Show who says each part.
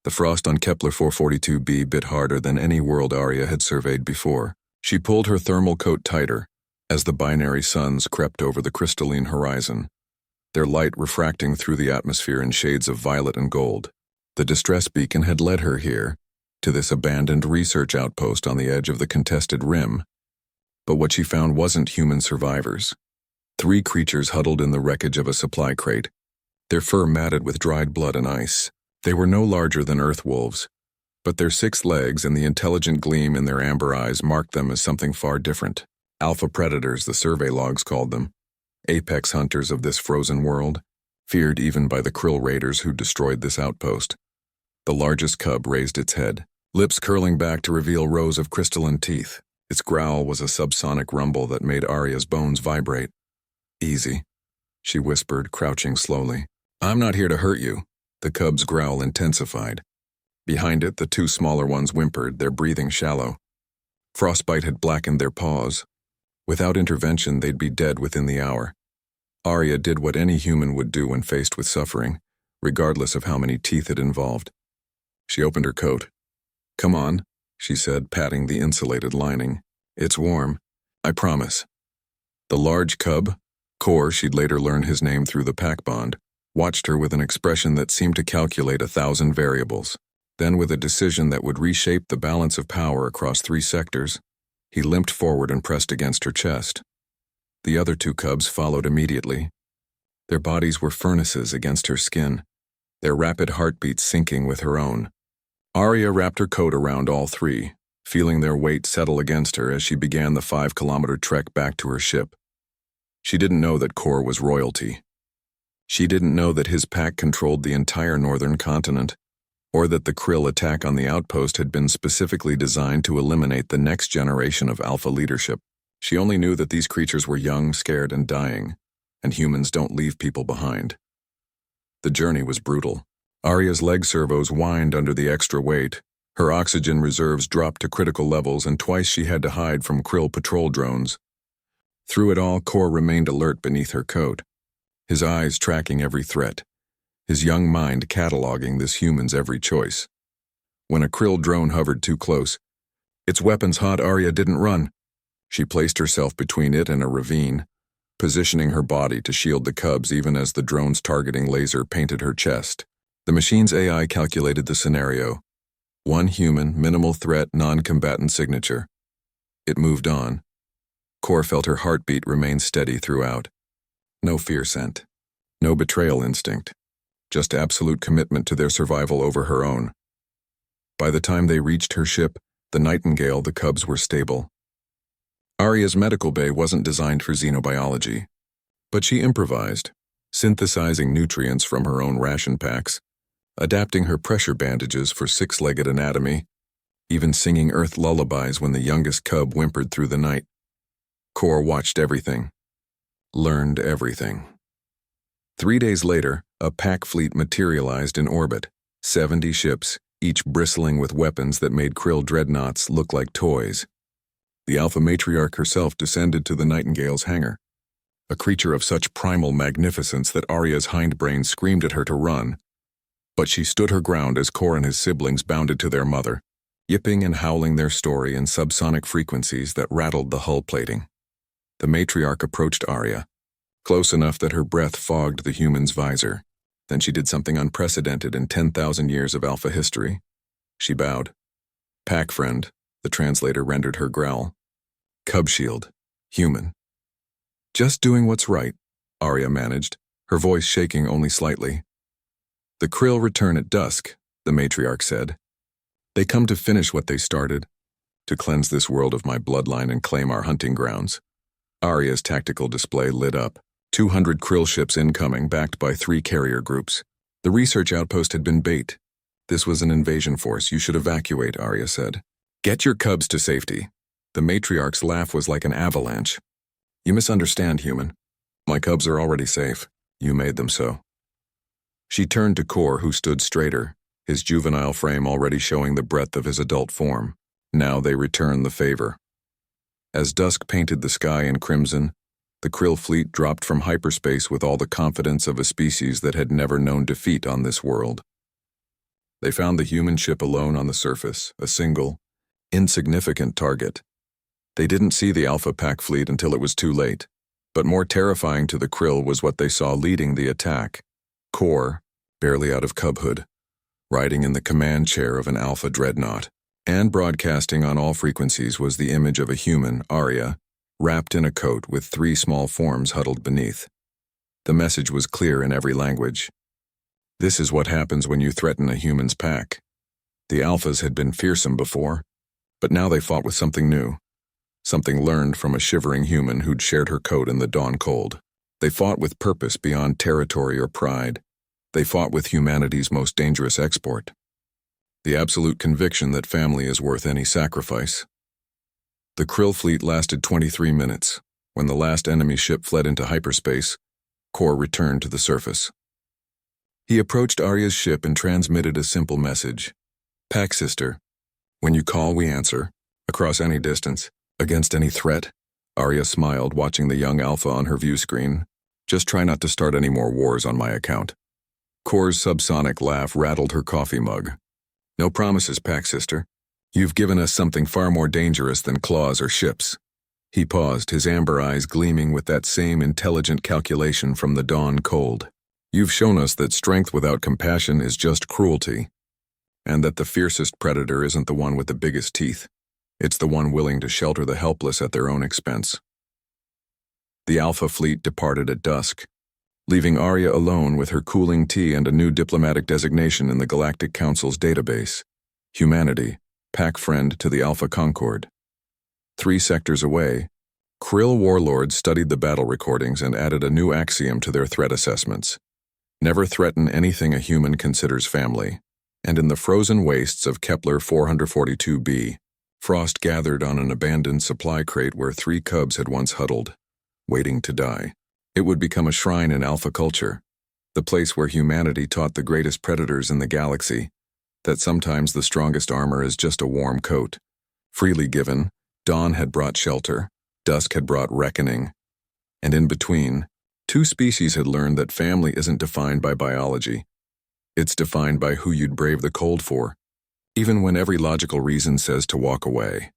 Speaker 1: The frost on Kepler 442b bit harder than any world Arya had surveyed before. She pulled her thermal coat tighter as the binary suns crept over the crystalline horizon, their light refracting through the atmosphere in shades of violet and gold. The distress beacon had led her here, to this abandoned research outpost on the edge of the contested rim. But what she found wasn't human survivors. 3 creatures huddled in the wreckage of a supply crate, their fur matted with dried blood and ice. They were no larger than earth wolves, but their 6 legs and the intelligent gleam in their amber eyes marked them as something far different. Alpha predators, the survey logs called them. Apex hunters of this frozen world, feared even by the krill raiders who destroyed this outpost. The largest cub raised its head, lips curling back to reveal rows of crystalline teeth. Its growl was a subsonic rumble that made Arya's bones vibrate. "Easy," she whispered, crouching slowly. "I'm not here to hurt you." The cub's growl intensified. Behind it, the 2 smaller ones whimpered, their breathing shallow. Frostbite had blackened their paws. Without intervention, they'd be dead within the hour. Arya did what any human would do when faced with suffering, regardless of how many teeth it involved. She opened her coat. "Come on," she said, patting the insulated lining. "It's warm. I promise." The large cub, Kor, she'd later learn his name through the pack bond, watched her with an expression that seemed to calculate 1,000 variables. Then, with a decision that would reshape the balance of power across 3 sectors, he limped forward and pressed against her chest. The other 2 cubs followed immediately. Their bodies were furnaces against her skin, their rapid heartbeats syncing with her own. Arya wrapped her coat around all 3, feeling their weight settle against her as she began the 5-kilometer trek back to her ship. She didn't know that Kor was royalty. She didn't know that his pack controlled the entire northern continent, or that the krill attack on the outpost had been specifically designed to eliminate the next generation of alpha leadership. She only knew that these creatures were young, scared, and dying, and humans don't leave people behind. The journey was brutal. Arya's leg servos whined under the extra weight. Her oxygen reserves dropped to critical levels, and twice she had to hide from krill patrol drones. Through it all, Kor remained alert beneath her coat, his eyes tracking every threat, his young mind cataloging this human's every choice. When a krill drone hovered too close, its weapons hot, Arya didn't run. She placed herself between it and a ravine, positioning her body to shield the cubs even as the drone's targeting laser painted her chest. The machine's AI calculated the scenario. 1 human, minimal threat, non-combatant signature. It moved on. Kor felt her heartbeat remain steady throughout. No fear scent. No betrayal instinct. Just absolute commitment to their survival over her own. By the time they reached her ship, the Nightingale, the cubs were stable. Arya's medical bay wasn't designed for xenobiology, but she improvised, synthesizing nutrients from her own ration packs, adapting her pressure bandages for 6-legged anatomy, even singing earth lullabies when the youngest cub whimpered through the night. Kor watched everything, learned everything. 3 days later, a pack fleet materialized in orbit, 70 ships, each bristling with weapons that made krill dreadnoughts look like toys. The Alpha Matriarch herself descended to the Nightingale's hangar, a creature of such primal magnificence that Arya's hindbrain screamed at her to run. But she stood her ground as Kor and his siblings bounded to their mother, yipping and howling their story in subsonic frequencies that rattled the hull plating. The matriarch approached Arya, close enough that her breath fogged the human's visor. Then she did something unprecedented in 10,000 years of Alpha history. She bowed. "Pack friend," the translator rendered her growl. "Cub shield. Human." "Just doing what's right," Arya managed, her voice shaking only slightly. "The krill return at dusk," the matriarch said. "They come to finish what they started, to cleanse this world of my bloodline and claim our hunting grounds." Arya's tactical display lit up. 200 krill ships incoming, backed by 3 carrier groups. The research outpost had been bait. "This was an invasion force. You should evacuate," Arya said. "Get your cubs to safety." The matriarch's laugh was like an avalanche. "You misunderstand, human. My cubs are already safe. You made them so." She turned to Kor, who stood straighter, his juvenile frame already showing the breadth of his adult form. Now they returned the favor. As dusk painted the sky in crimson, the krill fleet dropped from hyperspace with all the confidence of a species that had never known defeat on this world. They found the human ship alone on the surface, a single, insignificant target. They didn't see the Alpha Pack fleet until it was too late. But more terrifying to the Krill was what they saw leading the attack. Kor, barely out of cubhood, riding in the command chair of an Alpha dreadnought, and broadcasting on all frequencies was the image of a human, Arya, wrapped in a coat with 3 small forms huddled beneath. The message was clear in every language. This is what happens when you threaten a human's pack. The Alphas had been fearsome before, but now they fought with something new. Something learned from a shivering human who'd shared her coat in the dawn cold. They fought with purpose beyond territory or pride. They fought with humanity's most dangerous export. The absolute conviction that family is worth any sacrifice. The Krill fleet lasted 23 minutes. When the last enemy ship fled into hyperspace, Kor returned to the surface. He approached Arya's ship and transmitted a simple message. Pack sister, when you call, we answer, across any distance. Against any threat? Arya smiled, watching the young Alpha on her view screen. Just try not to start any more wars on my account. Kor's subsonic laugh rattled her coffee mug. No promises, Pack sister. You've given us something far more dangerous than claws or ships. He paused, his amber eyes gleaming with that same intelligent calculation from the dawn cold. You've shown us that strength without compassion is just cruelty, and that the fiercest predator isn't the one with the biggest teeth. It's the one willing to shelter the helpless at their own expense. The Alpha fleet departed at dusk, leaving Arya alone with her cooling tea and a new diplomatic designation in the Galactic Council's database. Humanity, pack friend to the Alpha Concord. 3 sectors away, Krill warlords studied the battle recordings and added a new axiom to their threat assessments. Never threaten anything a human considers family. And in the frozen wastes of Kepler 442b, Frost gathered on an abandoned supply crate where 3 cubs had once huddled, waiting to die. It would become a shrine in Alpha culture, the place where humanity taught the greatest predators in the galaxy that sometimes the strongest armor is just a warm coat. Freely given, dawn had brought shelter, dusk had brought reckoning, and in between, 2 species had learned that family isn't defined by biology. It's defined by who you'd brave the cold for, even when every logical reason says to walk away.